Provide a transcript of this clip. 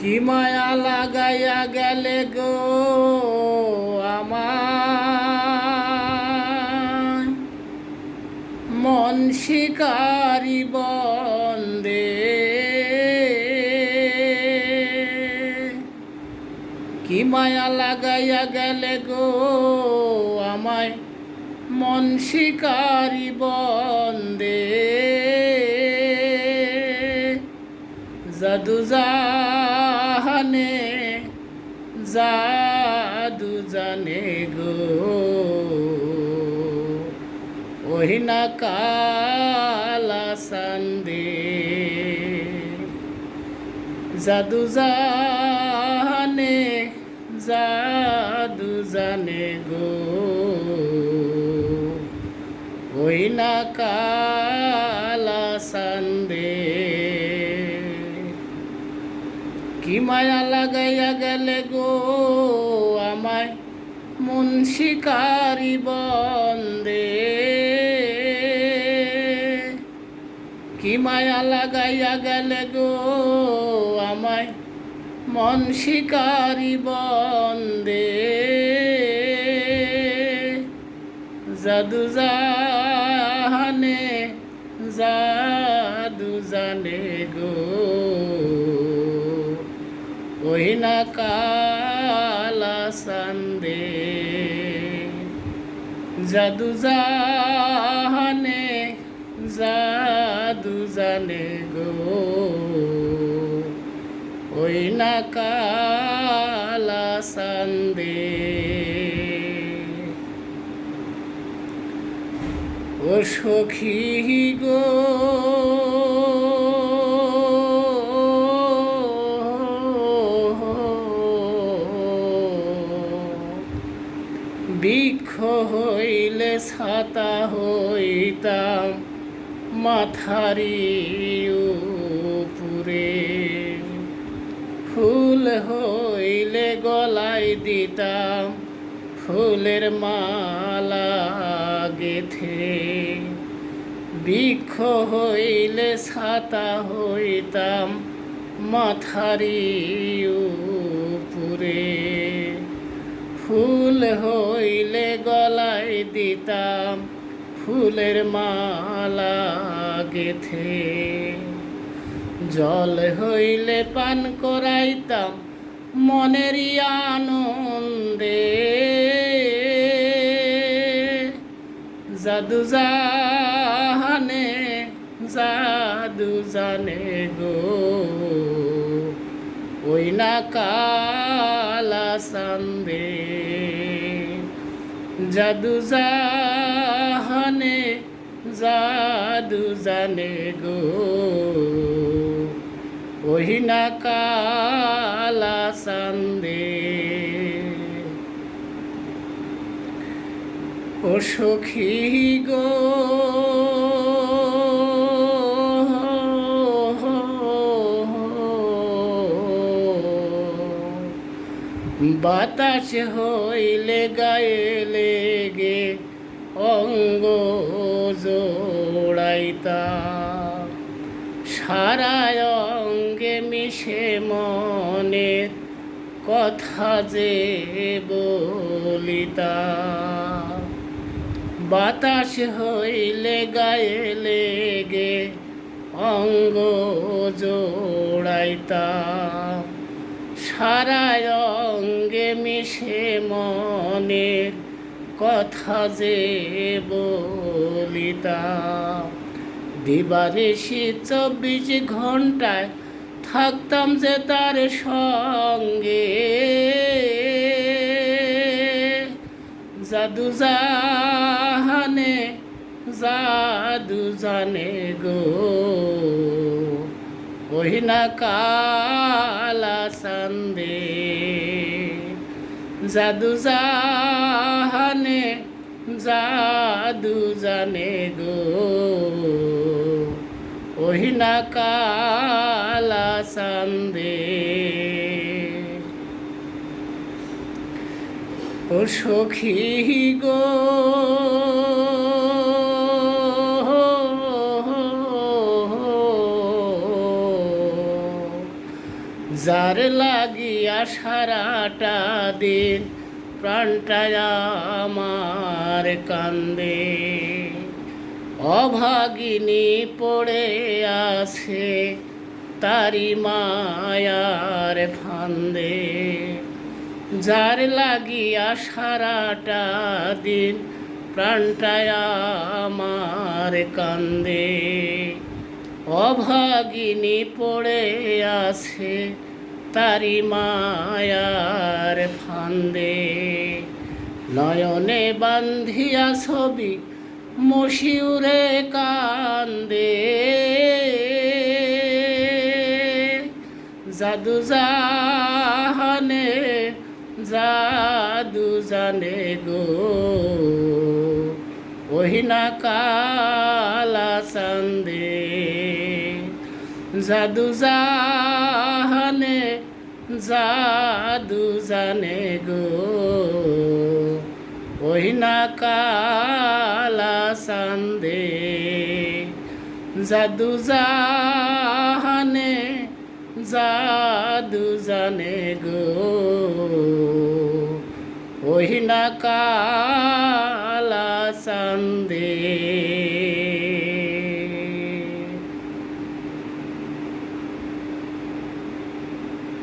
কি মায়া লাগাইয়া গেলে গো আমার মন শিকারি বন্দে। কি মায়া লাগাইয়া গেলে গো আমায় মন শিকারি বন্দে। জাদু জানে জাদু জানে গো ওই না কালা সান্দে। জাদু জানে জাদু জানে গো ওই না কালা সান্দে। কি মায়া লাগাইয়া গেলে গো আমায় মন শিকারি বন্দে। কি মায়া লাগাইয়া গেলে গো আমায় মন শিকারি বন্দে। জাদু জানে জাদু জানে গো ওই না কালা সান্দে। জাদু জানে জাদু জানে গো ওই না কালা সান্দে। ও সখী গো বৃক্ষ হইলে ছাতা হইতাম মাথারি উপরে। ফুল হইলে গলায় দিতাম ফুলের মালা গেথে। বৃক্ষ হইলে ছাতা হইতাম মাথারি উপরে। ফুল হইলে গলায় দিতাম ফুলের মালা গেথে। জল হইলে পান করাইতাম মনেরই আনন্দে। জাদু জানে জাদু জানে গো ওই না কালা সান্দে। জাদু জানে জাদু জানে গো ওই না কালা সান্দে। ও সখী গো বাতাস হইলে গায়ে লেগে অঙ্গ জোড়াইতাম। সারা অঙ্গে মিশে মনের কথা যে বলিতাম। বাতাস হইলে গায়ে লেগে অঙ্গ জোড়াইতাম। সারা অঙ্গে মিশে মনের কথা যে বলিতাম। দিবানিশি 24 ঘন্টায় থাকতাম যে তার সঙ্গে। জাদু জানে জাদু জানে গো ওই না কালা সান্দে। জাদু জানে জাদু জানে গো ওই না কালা সান্দে। ও সখী গো যার লাগিয়া সারাটা দিন প্রাণটা আমার কান্দে, অভাগিনী পড়ে আছে তারি মায়ার ফান্দে। যার লাগিয়া সারাটা দিন প্রাণটা আমার কান্দে, অভাগিনী পড়ে আছে তারি মায়ার ফান্দে। নয়নে বান্ধিয়া ছবি মশিউরে কান্দে, জাদু জাহানে জাদু জানে গো, ওহিনা কালা চান্দে। জাদু জাহানে জাদু জানে গো, ওহিনা কালা চান্দে। জাদু জাহানে জাদু জানে গো, ওহিনা কালা চান্দে।